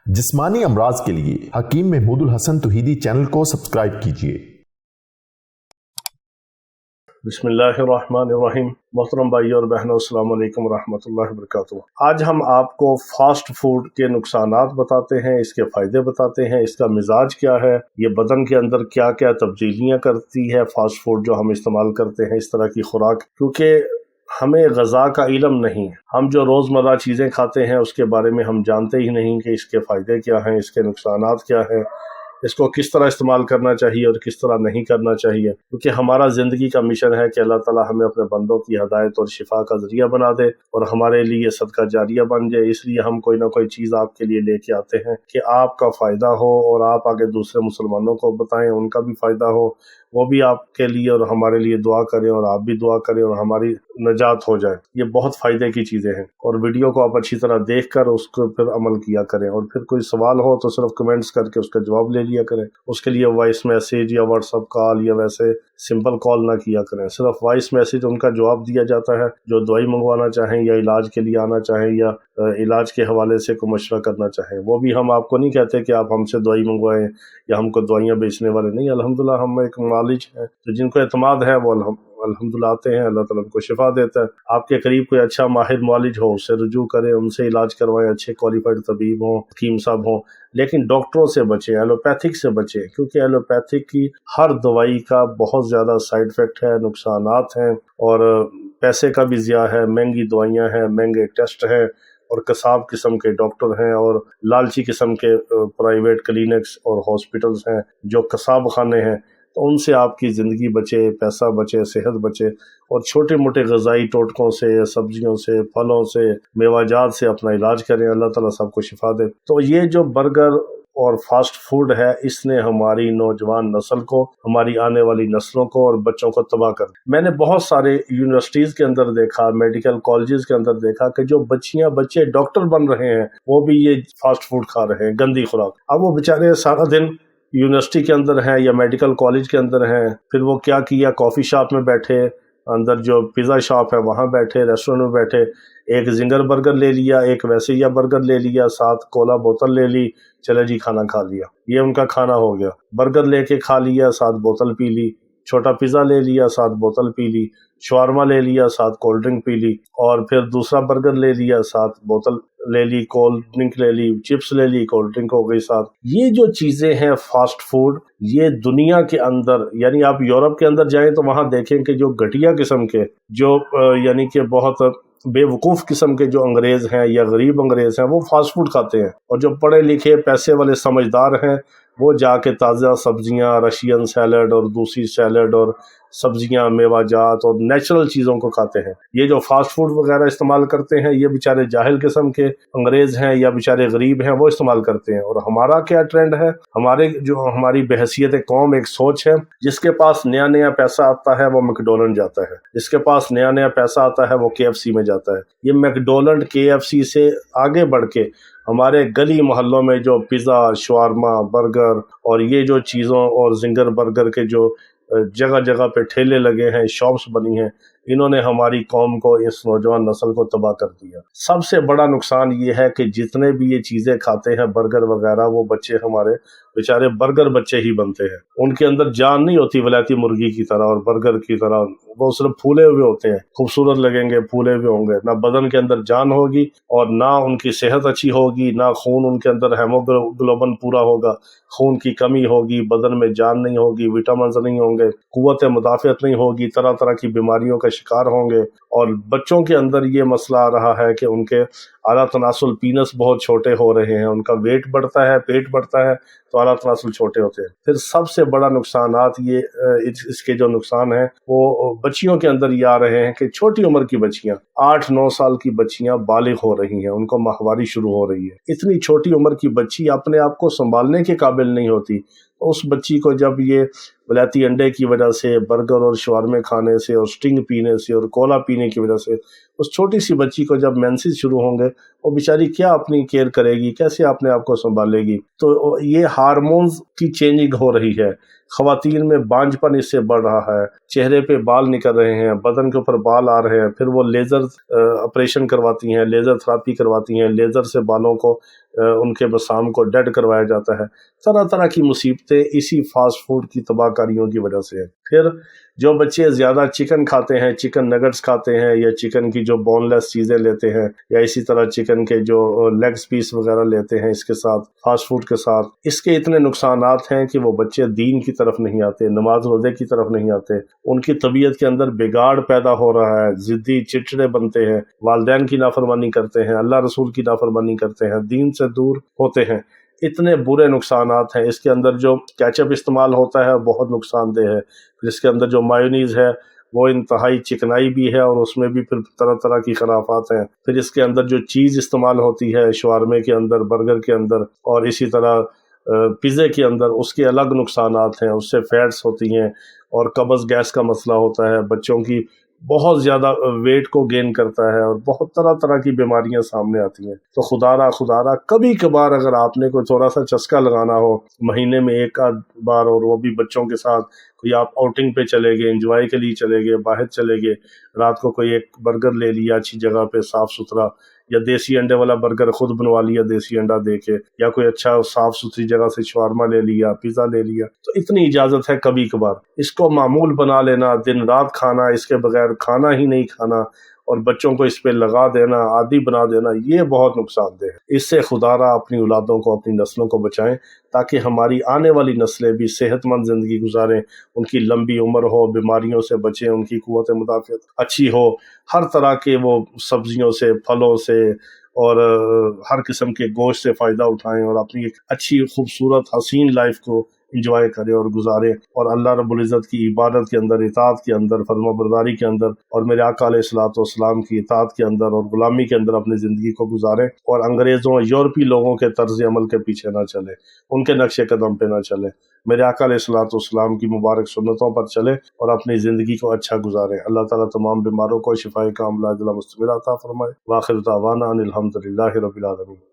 जिस्मानी अमराज के लिए हकीम महमूदुल हसन तौहीदी चैनल को सब्सक्राइब कीजिए। बिस्मिल्लाहिर्रहमानिर्रहीम। मोहतरम भाई और बहनों, अस्सलाम वालेकुम रहमतुल्लाहि व बरकातुहू। आज हम आपको फास्ट फूड के नुकसानात बताते हैं, इसके फ़ायदे बताते हैं, इसका मिजाज क्या है, ये बदन के अंदर क्या क्या तब्दीलियाँ करती है फास्ट फूड जो हम इस्तेमाल करते हैं, इस तरह की खुराक। क्योंकि हमें ग़ज़ा का इल्म नहीं है, हम जो रोज़मर्रा चीज़ें खाते हैं उसके बारे में हम जानते ही नहीं कि इसके फ़ायदे क्या हैं, इसके नुकसानात क्या हैं, इसको किस तरह इस्तेमाल करना चाहिए और किस तरह नहीं करना चाहिए। क्योंकि हमारा ज़िंदगी का मिशन है कि अल्लाह ताला हमें अपने बंदों की हदायत और शिफा का ज़रिया बना दे और हमारे लिए सदका जारिया बन जाए। इसलिए हम कोई ना कोई चीज़ आपके लिए लेके आते हैं कि आपका फ़ायदा हो और आप आगे दूसरे मुसलमानों को बताएं, उनका भी फ़ायदा हो, वो भी आपके लिए और हमारे लिए दुआ करें और आप भी दुआ करें और हमारी नजात हो जाए। ये बहुत फ़ायदे की चीज़ें हैं और वीडियो को आप अच्छी तरह देख कर उसको फिर अमल किया करें। और फिर कोई सवाल हो तो सिर्फ कमेंट्स करके उसका जवाब ले लिया करें। उसके लिए वॉइस मैसेज या व्हाट्सअप कॉल या वैसे सिंपल कॉल ना किया करें। सिर्फ वॉइस मैसेज उनका जवाब दिया जाता है जो दवाई मंगवाना चाहें या इलाज के लिए आना चाहें या इलाज के हवाले से कोई मशवरा करना चाहें। वो भी हम आपको नहीं कहते कि आप हमसे दवाई मंगवाएं या हमको दवाइयाँ बेचने वाले नहीं। अल्हम्दुलिल्लाह हम एक मालिज हैं, तो जिनको एतमाद है वो अल्हम्दुलिल्लाह आते हैं, अल्लाह ताला उनको शिफा देता है। आपके करीब कोई अच्छा माहिर मालिज हो, उससे रुजू करें, उनसे इलाज करवाएं, अच्छे क्वालिफाइड तबीब हों, हकीम साहब हों। लेकिन डॉक्टरों से बचें, एलोपैथिक से बचें, क्योंकि एलोपैथिक की हर दवाई का बहुत ज़्यादा साइड इफ़ेक्ट है, नुकसानात हैं और पैसे का भी ज़िया है। महंगी दवाइयाँ हैं, महंगे टेस्ट हैं और कसाब किस्म के डॉक्टर हैं और लालची किस्म के प्राइवेट क्लिनिक्स और हॉस्पिटल्स हैं जो कसाब खाने हैं। तो उनसे आपकी ज़िंदगी बचे, पैसा बचे, सेहत बचे और छोटे मोटे ग़ज़ाई टोटकों से, सब्जियों से, फलों से, मेवाजात से अपना इलाज करें। अल्लाह ताला सबको शिफा दे। तो ये जो बर्गर और फास्ट फूड है, इसने हमारी नौजवान नस्ल को, हमारी आने वाली नस्लों को और बच्चों को तबाह कर दिया। मैंने बहुत सारे यूनिवर्सिटीज़ के अंदर देखा, मेडिकल कॉलेजेस के अंदर देखा कि जो बच्चे डॉक्टर बन रहे हैं वो भी ये फास्ट फूड खा रहे हैं, गंदी खुराक। अब वो बेचारे सारा दिन यूनिवर्सिटी के अंदर हैं या मेडिकल कॉलेज के अंदर हैं, फिर वो क्या किया, कॉफ़ी शॉप में बैठे, अंदर जो पिज़्ज़ा शॉप है वहाँ बैठे, रेस्टोरेंट में बैठे, एक जिंगर बर्गर ले लिया, एक वैसे बर्गर ले लिया, साथ कोला बोतल ले ली, चले जी खाना खा लिया। ये उनका खाना हो गया। बर्गर लेके खा लिया, साथ बोतल पी ली, छोटा पिज़्ज़ा ले लिया, साथ बोतल पी ली, शवारमा ले लिया, साथ कोल्ड ड्रिंक पी ली, और फिर दूसरा बर्गर ले लिया, साथ बोतल ले ली, कोल्ड ड्रिंक ले ली, चिप्स ले ली, कोल्ड ड्रिंक हो गई साथ। ये जो चीज़ें हैं फास्ट फूड, ये दुनिया के अंदर, यानी आप यूरोप के अंदर जाएं तो वहाँ देखें कि जो घटिया किस्म के, जो यानी कि बहुत बेवकूफ़ किस्म के जो अंग्रेज़ हैं या गरीब अंग्रेज़ हैं वो फास्ट फूड खाते हैं, और जो पढ़े लिखे पैसे वाले समझदार हैं वो जाके ताज़ा सब्जियां, रशियन सैलड और दूसरी सैलड और सब्जियां, मेवाजात और नेचुरल चीज़ों को खाते हैं। ये जो फास्ट फूड वगैरह इस्तेमाल करते हैं ये बेचारे जाहिल किस्म के अंग्रेज़ हैं या बेचारे गरीब हैं, वो इस्तेमाल करते हैं। और हमारा क्या ट्रेंड है, हमारी बहसीयत कौम एक सोच है, जिसके पास नया नया पैसा आता है वो मैकडोनल्ड जाता है, जिसके पास नया नया पैसा आता है वो KFC में जाता है। ये मैकडोनल्ड KFC से आगे बढ़ के हमारे गली मोहल्लों में जो पिज़्ज़ा, शवारमा, बर्गर और ये जो चीज़ों और जिंगर बर्गर के जो जगह जगह पे ठेले लगे हैं, शॉप्स बनी हैं, इन्होंने हमारी कौम को, इस नौजवान नस्ल को तबाह कर दिया। सबसे बड़ा नुकसान ये है कि जितने भी ये चीज़ें खाते हैं बर्गर वगैरह, वो बच्चे हमारे बेचारे बर्गर बच्चे ही बनते हैं। उनके अंदर जान नहीं होती वलायती मुर्गी की तरह और बर्गर की तरह, वो सिर्फ फूले हुए होते हैं, खूबसूरत लगेंगे, फूले हुए होंगे, ना बदन के अंदर जान होगी और ना उनकी सेहत अच्छी होगी, ना खून उनके अंदर हेमोग्लोबिन पूरा होगा, खून की कमी होगी, बदन में जान नहीं होगी, विटामिन नहीं होंगे, कुव्वत मुदाफ़ियत नहीं होगी, तरह तरह की बीमारियों का शिकार होंगे। और बच्चों के अंदर ये मसला आ रहा है कि उनके आला तनासुल पीनस बहुत छोटे हो रहे हैं, उनका वेट बढ़ता है, पेट बढ़ता है तो आला तनासुल छोटे होते हैं। फिर सबसे बड़ा नुकसानात ये इसके जो नुकसान हैं वो बच्चियों के अंदर ये आ रहे हैं कि छोटी उम्र की बच्चियां, 8-9 साल की बच्चियां बालिग हो रही हैं, उनको माहवारी शुरू हो रही है। इतनी छोटी उम्र की बच्ची अपने आप को संभालने के काबिल नहीं होती। उस बच्ची को जब ये वलायती अंडे की वजह से, बर्गर और शवारमे खाने से और स्टिंग पीने से और कोला पीने की वजह से उस छोटी सी बच्ची को जब मेंसेस शुरू होंगे, वो बेचारी क्या अपनी केयर करेगी, कैसे अपने आप को संभालेगी। तो ये हार्मोन्स की चेंजिंग हो रही है, ख़वातीन में बांझपन इससे बढ़ रहा है, चेहरे पे बाल निकल रहे हैं, बदन के ऊपर बाल आ रहे हैं, फिर वो लेज़र ऑपरेशन करवाती हैं, लेज़र थेरेपी करवाती हैं, लेज़र से बालों को उनके बसाम को डेड करवाया जाता है। तरह तरह की मुसीबतें इसी फास्ट फूड की तबाहकारियों की वजह से है। फिर जो बच्चे ज़्यादा चिकन खाते हैं, चिकन नगट्स खाते हैं, या चिकन की जो बोनलेस चीज़ें लेते हैं, या इसी तरह चिकन के जो लेग्स पीस वगैरह लेते हैं इसके साथ, फास्ट फूड के साथ, इसके इतने नुकसानात हैं कि वो बच्चे दीन की तरफ नहीं आते, नमाज रोज़े की तरफ नहीं आते, उनकी तबीयत के अंदर बिगाड़ पैदा हो रहा है, ज़िद्दी चिड़चिड़े बनते हैं, वालिदैन की नाफरमानी करते हैं, अल्लाह रसूल की नाफरमानी करते हैं, दीन से दूर होते हैं। इतने बुरे नुकसानात हैं। इसके अंदर जो केचप इस्तेमाल होता है बहुत नुकसानदेह है। फिर इसके अंदर जो मायोनीज़ है वो इंतहाई चिकनाई भी है, और उसमें भी फिर तरह तरह की खराफात हैं। फिर इसके अंदर जो चीज़ इस्तेमाल होती है शवारमे के अंदर, बर्गर के अंदर, और इसी तरह पिज़्ज़े के अंदर, उसके अलग नुकसानात हैं। उससे फैट्स होती हैं और कब्ज़ गैस का मसला होता है, बच्चों की बहुत ज़्यादा वेट को गेन करता है, और बहुत तरह तरह की बीमारियां सामने आती हैं। तो खुदारा कभी कभार अगर आपने कोई थोड़ा सा चस्का लगाना हो, महीने में एक आध बार, और वो भी बच्चों के साथ, कोई आप आउटिंग पे चले गए, एंजॉय के लिए चले गए, बाहर चले गए, रात को कोई एक बर्गर ले लिया अच्छी जगह पे साफ़ सुथरा, या देसी अंडे वाला बर्गर खुद बनवा लिया देसी अंडा दे के, या कोई अच्छा साफ सुथरी जगह से शवारमा ले लिया, पिज़्ज़ा ले लिया, तो इतनी इजाज़त है कभी कभार। इसको मामूल बना लेना, दिन रात खाना, इसके बगैर खाना ही नहीं खाना, और बच्चों को इस पे लगा देना, आदी बना देना, ये बहुत नुकसानदेह है। इससे खुदारा अपनी औलादों को, अपनी नस्लों को बचाएं, ताकि हमारी आने वाली नस्लें भी सेहतमंद ज़िंदगी गुजारें, उनकी लंबी उम्र हो, बीमारियों से बचें, उनकी क़ुव्वत मुदाफ़अत अच्छी हो, हर तरह के वो सब्जियों से, फलों से, और हर किस्म के गोश्त से फ़ायदा उठाएं, और अपनी एक अच्छी खूबसूरत हसीन लाइफ को इंजॉय करें और गुजारें, और अल्लाह रब्बुल इज़्ज़त की इबादत के अंदर, इताअत के अंदर, फरमाबरदारी के अंदर, और मेरे आका अलैहिस्सलातु वस्सलाम की इताअत के अंदर और गुलामी के अंदर अपनी ज़िंदगी को गुजारें, और अंग्रेज़ों, यूरोपी लोगों के तर्ज़ अमल के पीछे ना चले, उनके नक्शे कदम पे ना चले, मेरे आका अलैहिस्सलातु वस्सलाम की मुबारक सुन्नतों पर चले और अपनी ज़िंदगी को अच्छा गुजारें। अल्लाह ताला तमाम बीमारों को शिफाए कामिला अता फरमाए। व आखिर दावाना अनिल हम्दुलिल्लाहि रब्बिल आलमीन।